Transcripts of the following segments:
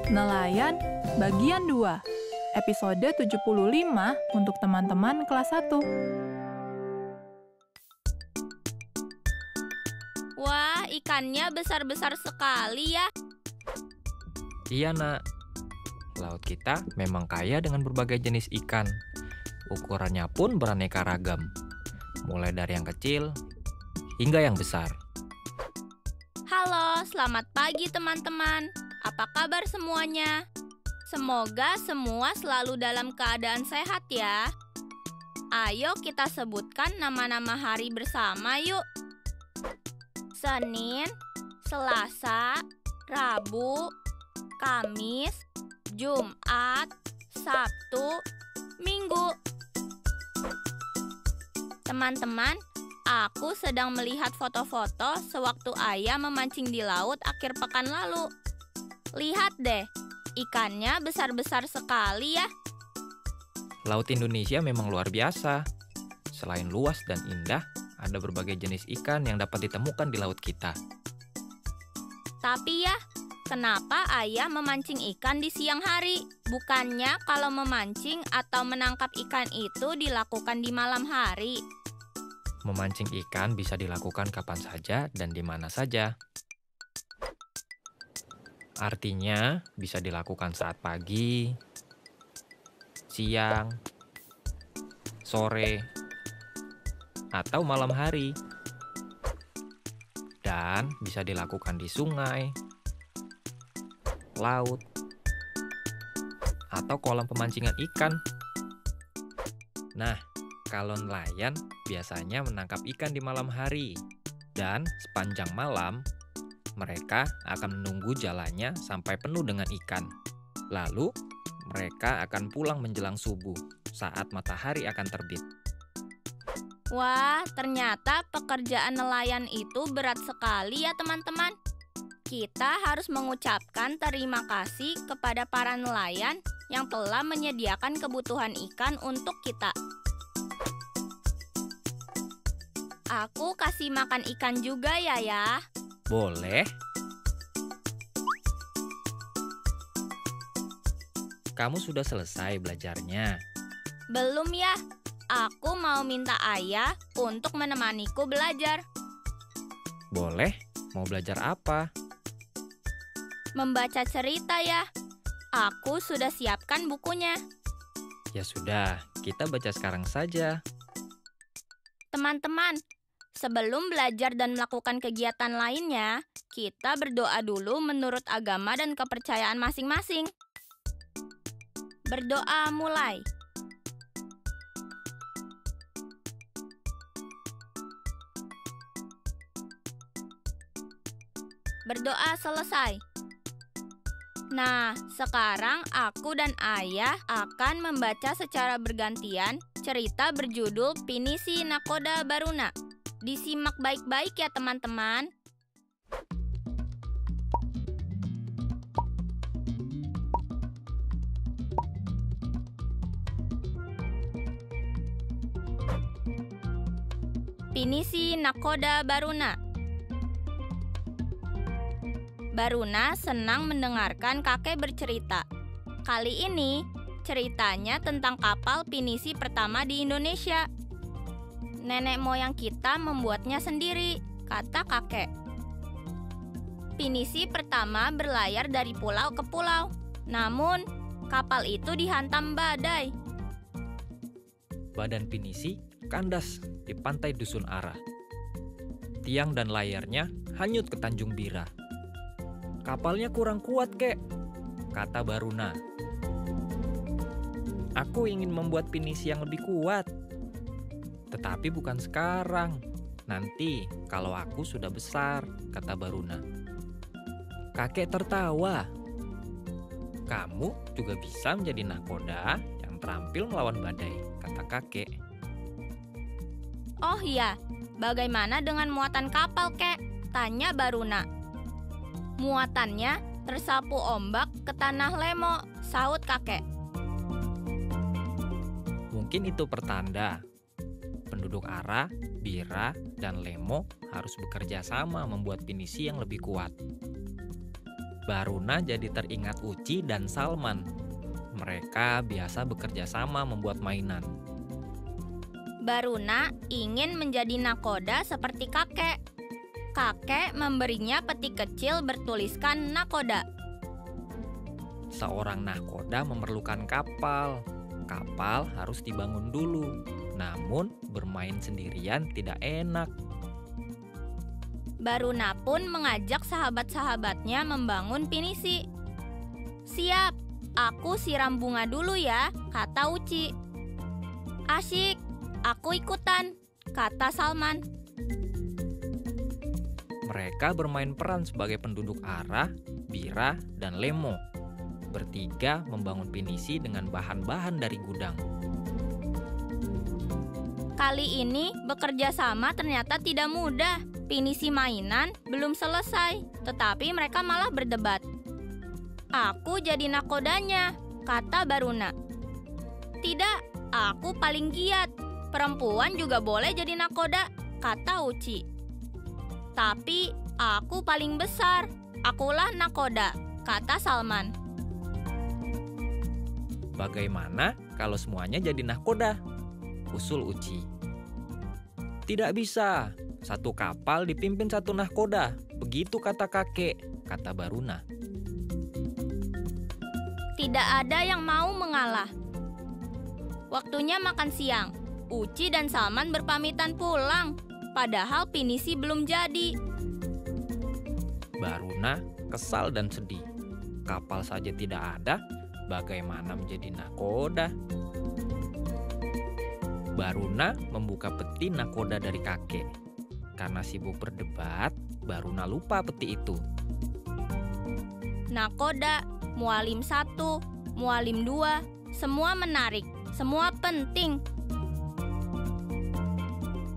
Nelayan bagian 2, episode 75 untuk teman-teman kelas 1. Wah, ikannya besar-besar sekali ya. Iya, Nak. Laut kita memang kaya dengan berbagai jenis ikan. Ukurannya pun beraneka ragam, mulai dari yang kecil hingga yang besar. Halo, selamat pagi teman-teman. Apa kabar semuanya? Semoga semua selalu dalam keadaan sehat ya. Ayo kita sebutkan nama-nama hari bersama yuk. Senin, Selasa, Rabu, Kamis, Jumat, Sabtu, Minggu. Teman-teman, aku sedang melihat foto-foto sewaktu ayah memancing di laut akhir pekan lalu. Lihat deh, ikannya besar-besar sekali ya. Laut Indonesia memang luar biasa. Selain luas dan indah, ada berbagai jenis ikan yang dapat ditemukan di laut kita. Tapi ya, kenapa ayah memancing ikan di siang hari? Bukannya kalau memancing atau menangkap ikan itu dilakukan di malam hari? Memancing ikan bisa dilakukan kapan saja dan di mana saja. Artinya, bisa dilakukan saat pagi, siang, sore, atau malam hari. Dan bisa dilakukan di sungai, laut, atau kolam pemancingan ikan. Nah, kalau nelayan biasanya menangkap ikan di malam hari. Dan sepanjang malam, mereka akan menunggu jalannya sampai penuh dengan ikan. Lalu, mereka akan pulang menjelang subuh saat matahari akan terbit. Wah, ternyata pekerjaan nelayan itu berat sekali ya teman-teman. Kita harus mengucapkan terima kasih kepada para nelayan yang telah menyediakan kebutuhan ikan untuk kita. Aku kasih makan ikan juga ya. Boleh? Kamu sudah selesai belajarnya? Belum ya. Aku mau minta ayah untuk menemaniku belajar. Boleh? Mau belajar apa? Membaca cerita ya. Aku sudah siapkan bukunya. Ya sudah, kita baca sekarang saja. Teman-teman, sebelum belajar dan melakukan kegiatan lainnya, kita berdoa dulu menurut agama dan kepercayaan masing-masing. Berdoa mulai. Berdoa selesai. Nah, sekarang aku dan ayah akan membaca secara bergantian cerita berjudul Pinisi Nakoda Baruna. Disimak baik-baik ya teman-teman. Pinisi Nakoda Baruna. Baruna senang mendengarkan kakek bercerita. Kali ini, ceritanya tentang kapal pinisi pertama di Indonesia. Nenek moyang kita membuatnya sendiri, kata kakek. Pinisi pertama berlayar dari pulau ke pulau. Namun, kapal itu dihantam badai. Badan pinisi kandas di pantai Dusun Arah. Tiang dan layarnya hanyut ke Tanjung Bira. Kapalnya kurang kuat, kek, kata Baruna. Aku ingin membuat pinisi yang lebih kuat. Tetapi bukan sekarang, Nanti kalau aku sudah besar, kata Baruna. Kakek tertawa. Kamu juga bisa menjadi nahkoda yang terampil melawan badai, kata kakek. Oh iya, bagaimana dengan muatan kapal, Kek? Tanya Baruna. Muatannya tersapu ombak ke tanah Lemo, sahut kakek. Mungkin itu pertanda. Penduduk Ara, Bira, dan Lemo harus bekerja sama membuat pinisi yang lebih kuat. Baruna jadi teringat Uci dan Salman. Mereka biasa bekerja sama membuat mainan. Baruna ingin menjadi nakoda seperti kakek. Kakek memberinya peti kecil bertuliskan nakoda. Seorang nahkoda memerlukan kapal. Kapal harus dibangun dulu. Namun bermain sendirian tidak enak. Baruna pun mengajak sahabat-sahabatnya membangun pinisi. Siap, aku siram bunga dulu ya, kata Uci. Asyik, aku ikutan, kata Salman. Mereka bermain peran sebagai penduduk Ara, Bira, dan Lemo. Bertiga membangun pinisi dengan bahan-bahan dari gudang. Kali ini bekerja sama ternyata tidak mudah. Pinisi mainan belum selesai, tetapi mereka malah berdebat. Aku jadi nakodanya, kata Baruna. Tidak, aku paling giat. Perempuan juga boleh jadi nakoda, kata Uci. Tapi aku paling besar, akulah nakoda, kata Salman. Bagaimana kalau semuanya jadi nahkoda? Usul Uci. Tidak bisa, satu kapal dipimpin satu nahkoda. Begitu kata kakek, kata Baruna. Tidak ada yang mau mengalah. Waktunya makan siang. Uci dan Salman berpamitan pulang. Padahal pinisi belum jadi. Baruna kesal dan sedih. Kapal saja tidak ada, bagaimana menjadi nahkoda? Baruna membuka peti nahkoda dari kakek. Karena sibuk berdebat, Baruna lupa peti itu. Nakoda, mualim 1, mualim 2, semua menarik, semua penting.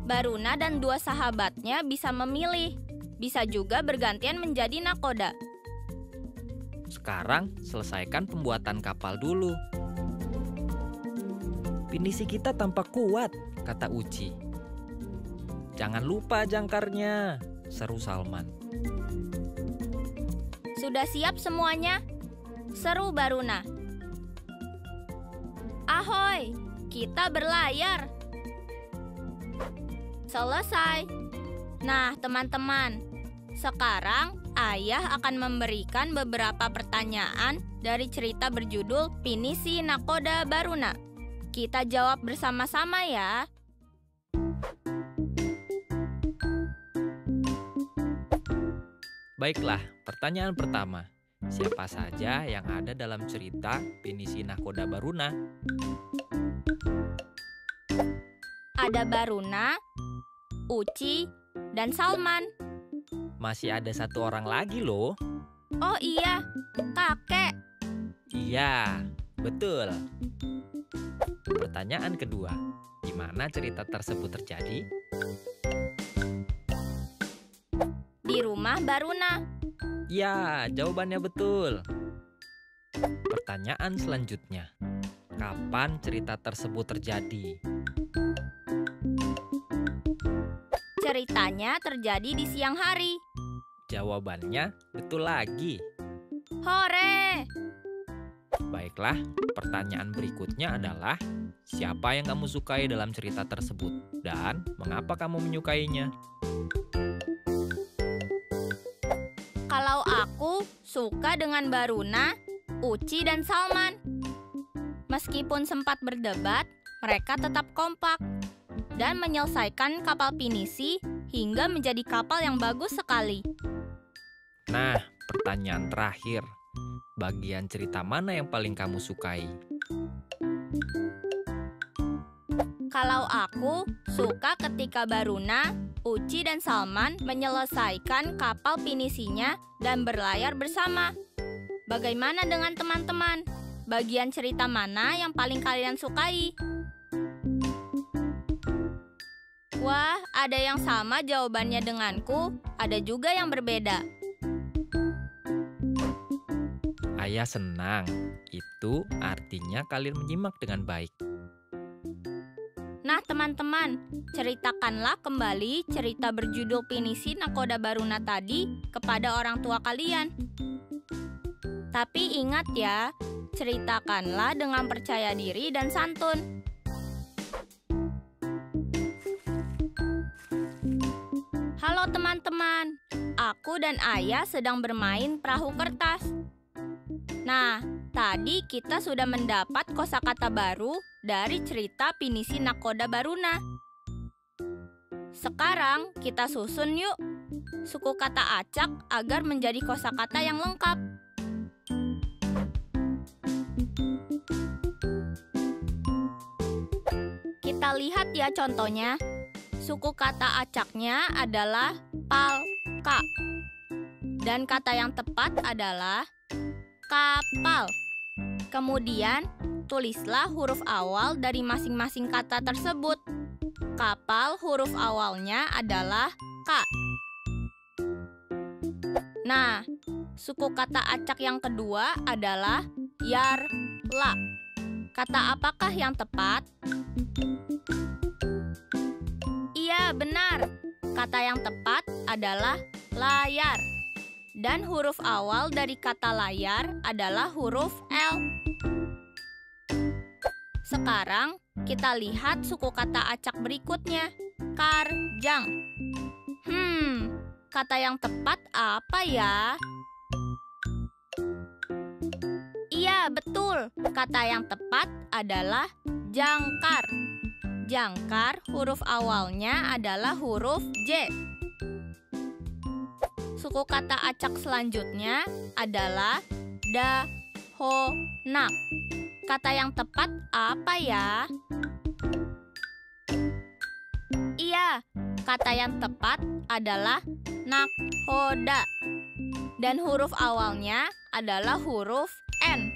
Baruna dan 2 sahabatnya bisa memilih, bisa juga bergantian menjadi nakoda. Sekarang selesaikan pembuatan kapal dulu. Pinisi kita tampak kuat, kata Uci. Jangan lupa jangkarnya, seru Salman. Sudah siap semuanya? Seru Baruna. Ahoy, kita berlayar. Selesai. Nah, teman-teman, sekarang Ayah akan memberikan beberapa pertanyaan dari cerita berjudul Pinisi Nakoda Baruna. Kita jawab bersama-sama ya. Baiklah, pertanyaan pertama. Siapa saja yang ada dalam cerita Pinisi Nahkoda Baruna? Ada Baruna, Uci, dan Salman. Masih ada satu orang lagi loh. Oh iya, kakek. Iya, betul. Pertanyaan kedua, di mana cerita tersebut terjadi? Di rumah Baruna. Ya, jawabannya betul. Pertanyaan selanjutnya, kapan cerita tersebut terjadi? Ceritanya terjadi di siang hari. Jawabannya betul lagi. Hore! Baiklah, pertanyaan berikutnya adalah siapa yang kamu sukai dalam cerita tersebut dan mengapa kamu menyukainya? Kalau aku suka dengan Baruna, Uci, dan Salman. Meskipun sempat berdebat, mereka tetap kompak dan menyelesaikan kapal pinisi hingga menjadi kapal yang bagus sekali. Nah, pertanyaan terakhir. Bagian cerita mana yang paling kamu sukai? Kalau aku suka ketika Baruna Uci dan Salman menyelesaikan kapal pinisinya dan berlayar bersama. Bagaimana dengan teman-teman? Bagian cerita mana yang paling kalian sukai? Wah, ada yang sama jawabannya denganku, ada juga yang berbeda. Ayah senang. Itu artinya kalian menyimak dengan baik. Nah teman-teman, ceritakanlah kembali cerita berjudul Pinisi Nakoda Baruna tadi kepada orang tua kalian. Tapi ingat ya, ceritakanlah dengan percaya diri dan santun. Halo teman-teman, aku dan Ayah sedang bermain perahu kertas. Nah, tadi kita sudah mendapat kosakata baru dari cerita Pinisi Nakoda Baruna. Sekarang kita susun yuk suku kata acak agar menjadi kosakata yang lengkap. Kita lihat ya contohnya. Suku kata acaknya adalah palka. Dan kata yang tepat adalah kapal. Kemudian, tulislah huruf awal dari masing-masing kata tersebut. Kapal huruf awalnya adalah K. Nah, suku kata acak yang kedua adalah yarla. Kata apakah yang tepat? Iya, benar. Kata yang tepat adalah layar. Dan huruf awal dari kata layar adalah huruf L. Sekarang, kita lihat suku kata acak berikutnya, karjang. Kata yang tepat apa ya? Iya, betul. Kata yang tepat adalah jangkar. Jangkar huruf awalnya adalah huruf J. Suku kata acak selanjutnya adalah dahonak. Kata yang tepat apa ya? Iya, kata yang tepat adalah nakhoda. Dan huruf awalnya adalah huruf N.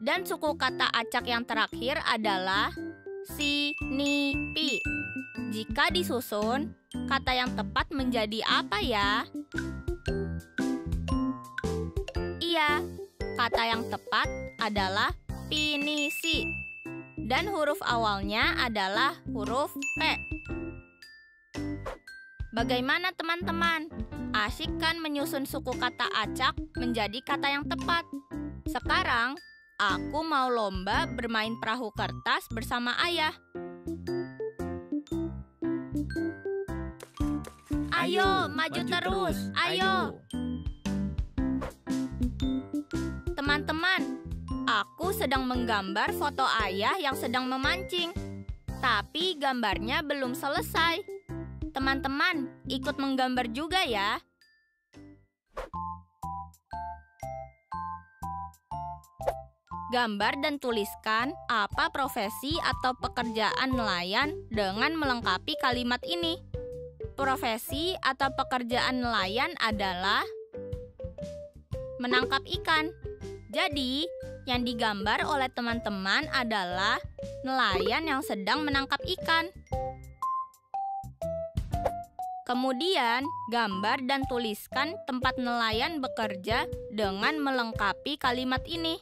Dan suku kata acak yang terakhir adalah sinipi. Jika disusun, kata yang tepat menjadi apa ya? Iya, kata yang tepat adalah pinisi. Dan huruf awalnya adalah huruf P. Bagaimana teman-teman? Asyik kan menyusun suku kata acak menjadi kata yang tepat? Sekarang, aku mau lomba bermain perahu kertas bersama ayah. Ayo, maju terus. Ayo. Teman-teman, aku sedang menggambar foto ayah yang sedang memancing. Tapi gambarnya belum selesai. Teman-teman, ikut menggambar juga ya. Gambar dan tuliskan apa profesi atau pekerjaan nelayan dengan melengkapi kalimat ini. Profesi atau pekerjaan nelayan adalah menangkap ikan. Jadi, yang digambar oleh teman-teman adalah nelayan yang sedang menangkap ikan. Kemudian, gambar dan tuliskan tempat nelayan bekerja dengan melengkapi kalimat ini.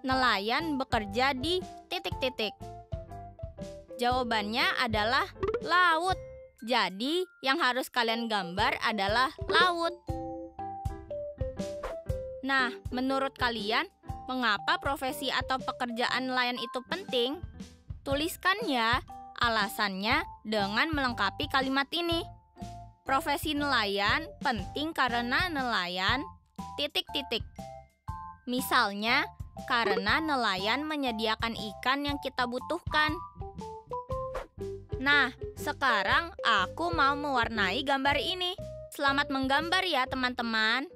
Nelayan bekerja di ... Jawabannya adalah laut. Jadi, yang harus kalian gambar adalah laut. Nah, menurut kalian, mengapa profesi atau pekerjaan nelayan itu penting? Tuliskan ya alasannya dengan melengkapi kalimat ini. Profesi nelayan penting karena nelayan ... Misalnya, karena nelayan menyediakan ikan yang kita butuhkan. Nah, sekarang aku mau mewarnai gambar ini. Selamat menggambar ya, teman-teman.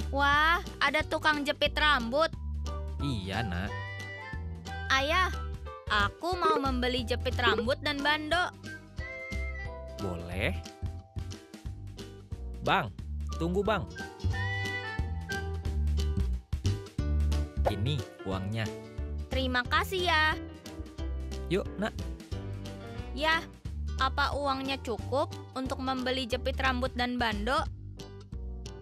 Wah, ada tukang jepit rambut. Iya, Nak. Ayah, aku mau membeli jepit rambut dan bando. Boleh. Bang, tunggu Bang. Ini uangnya. Terima kasih ya. Yuk, Nak. Ya, apa uangnya cukup untuk membeli jepit rambut dan bando?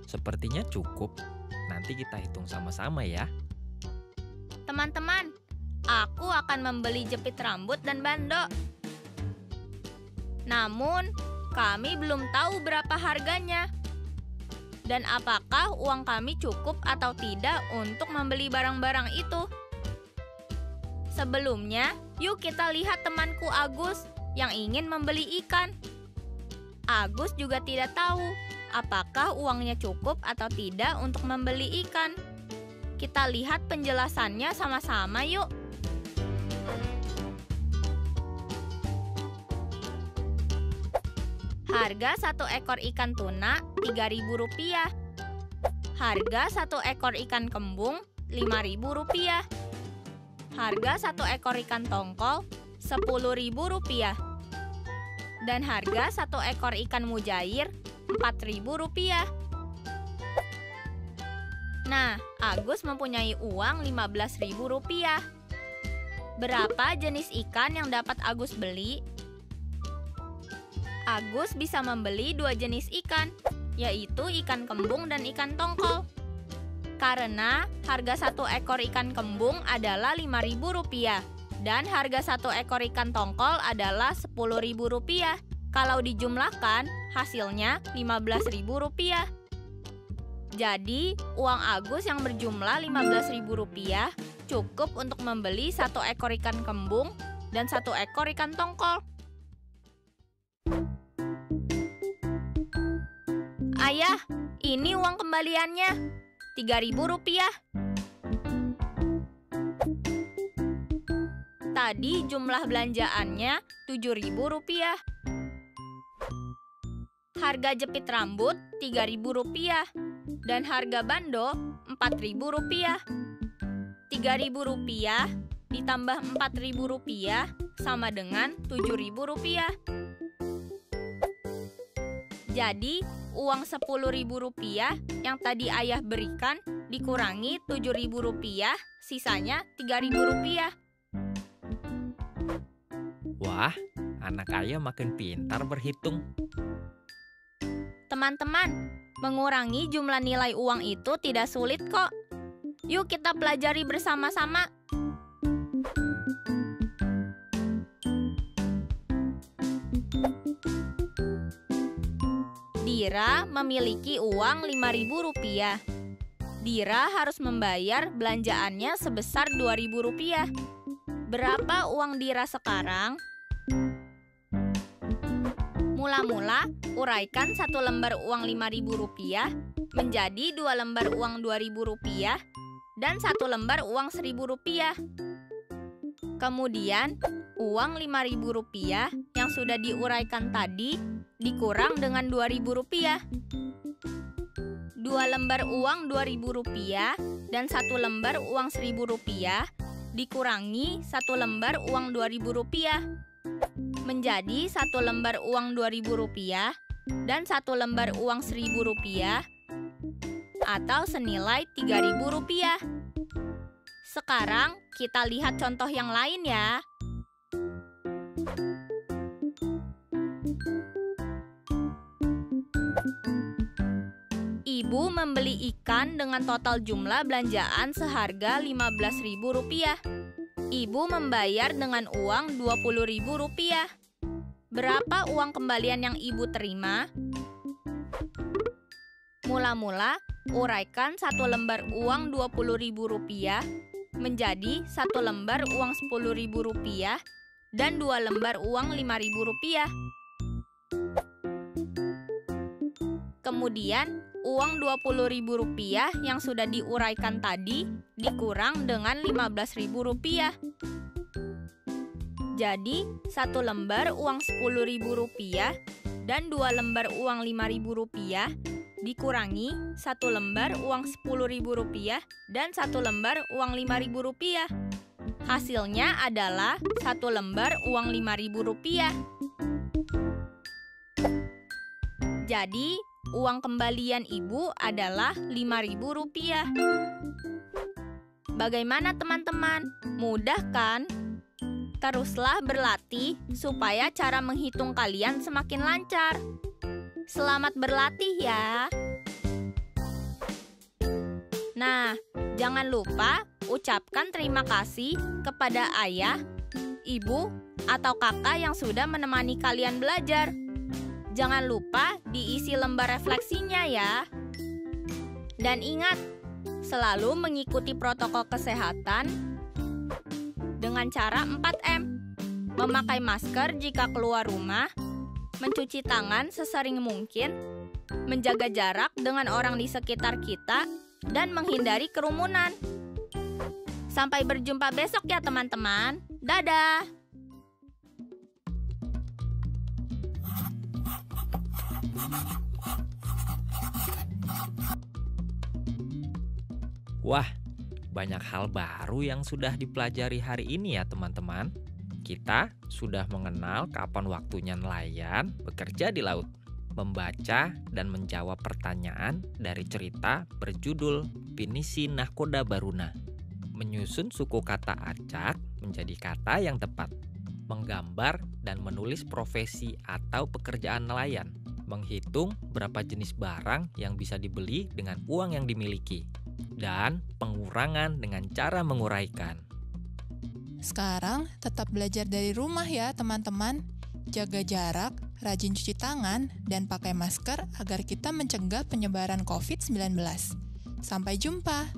Sepertinya cukup. Nanti kita hitung sama-sama ya. Teman-teman, aku akan membeli jepit rambut dan bando. Namun, kami belum tahu berapa harganya. Dan apakah uang kami cukup atau tidak untuk membeli barang-barang itu? Sebelumnya, yuk kita lihat temanku Agus yang ingin membeli ikan. Agus juga tidak tahu apakah uangnya cukup atau tidak untuk membeli ikan. Kita lihat penjelasannya sama-sama yuk. Harga satu ekor ikan tuna Rp3.000. Harga satu ekor ikan kembung Rp5.000. Harga satu ekor ikan tongkol Rp10.000. Dan harga satu ekor ikan mujair Rp4.000. Nah, Agus mempunyai uang Rp15.000. Berapa jenis ikan yang dapat Agus beli? Agus bisa membeli 2 jenis ikan, yaitu ikan kembung dan ikan tongkol. Karena harga satu ekor ikan kembung adalah Rp5.000 dan harga satu ekor ikan tongkol adalah Rp10.000. Kalau dijumlahkan, hasilnya Rp15.000. Jadi, uang Agus yang berjumlah Rp15.000 cukup untuk membeli satu ekor ikan kembung dan satu ekor ikan tongkol. Ayah, ini uang kembaliannya, Rp3.000. Tadi jumlah belanjaannya Rp7.000. Harga jepit rambut Rp3.000 dan harga bando Rp4.000. Rp3.000 ditambah Rp4.000 sama dengan Rp7.000. Jadi, uang Rp10.000 yang tadi ayah berikan dikurangi Rp7.000, sisanya Rp3.000. Wah, anak ayah makin pintar berhitung. Teman-teman, mengurangi jumlah nilai uang itu tidak sulit kok. Yuk kita pelajari bersama-sama. Dira memiliki uang Rp5.000. Dira harus membayar belanjaannya sebesar Rp2.000. Berapa uang Dira sekarang? Mula-mula, uraikan satu lembar uang Rp5.000 menjadi 2 lembar uang Rp2.000 dan 1 lembar uang Rp1.000. Kemudian, uang Rp5.000 yang sudah diuraikan tadi dikurang dengan Rp2.000. 2 lembar uang Rp2.000 dan 1 lembar uang Rp1.000 dikurangi 1 lembar uang Rp2.000 menjadi 1 lembar uang Rp2.000 dan 1 lembar uang Rp1.000 atau senilai Rp3.000. Sekarang kita lihat contoh yang lain ya. Ibu membeli ikan dengan total jumlah belanjaan seharga Rp15.000. Ibu membayar dengan uang Rp20.000. Berapa uang kembalian yang ibu terima? Mula-mula, uraikan 1 lembar uang Rp20.000 menjadi 1 lembar uang Rp10.000 dan 2 lembar uang Rp5.000. Kemudian, uang Rp20.000 yang sudah diuraikan tadi dikurang dengan Rp15.000. Jadi, 1 lembar uang Rp10.000 dan 2 lembar uang Rp5.000 dikurangi 1 lembar uang Rp10.000 dan 1 lembar uang Rp5.000. Hasilnya adalah 1 lembar uang Rp5.000. Jadi, uang kembalian ibu adalah Rp5.000. Bagaimana teman-teman? Mudah kan? Teruslah berlatih supaya cara menghitung kalian semakin lancar. Selamat berlatih ya. Nah, jangan lupa ucapkan terima kasih kepada ayah, ibu, atau kakak yang sudah menemani kalian belajar. Jangan lupa diisi lembar refleksinya ya. Dan ingat, selalu mengikuti protokol kesehatan dengan cara 4M. Memakai masker jika keluar rumah, mencuci tangan sesering mungkin, menjaga jarak dengan orang di sekitar kita, dan menghindari kerumunan. Sampai berjumpa besok ya teman-teman. Dadah! Wah, banyak hal baru yang sudah dipelajari hari ini ya teman-teman. Kita sudah mengenal kapan waktunya nelayan bekerja di laut, membaca dan menjawab pertanyaan dari cerita berjudul Pinisi Nahkoda Baruna, menyusun suku kata acak menjadi kata yang tepat, menggambar dan menulis profesi atau pekerjaan nelayan, menghitung berapa jenis barang yang bisa dibeli dengan uang yang dimiliki, dan pengurangan dengan cara menguraikan. Sekarang tetap belajar dari rumah ya teman-teman. Jaga jarak, rajin cuci tangan, dan pakai masker agar kita mencegah penyebaran COVID-19. Sampai jumpa!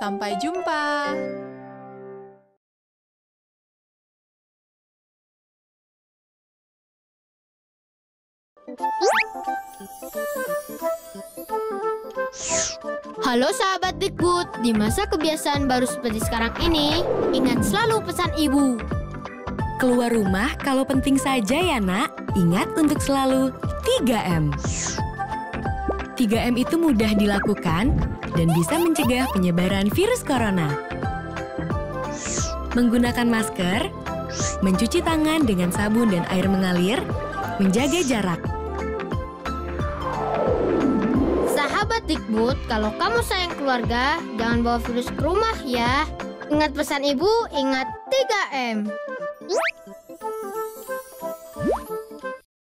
Sampai jumpa! Halo sahabat Dikbud, di masa kebiasaan baru seperti sekarang ini, ingat selalu pesan ibu. Keluar rumah kalau penting saja ya nak, ingat untuk selalu 3M. 3M itu mudah dilakukan dan bisa mencegah penyebaran virus corona. Menggunakan masker, mencuci tangan dengan sabun dan air mengalir, menjaga jarak. Sahabat Dikbud, kalau kamu sayang keluarga, jangan bawa virus ke rumah ya. Ingat pesan ibu, ingat 3M.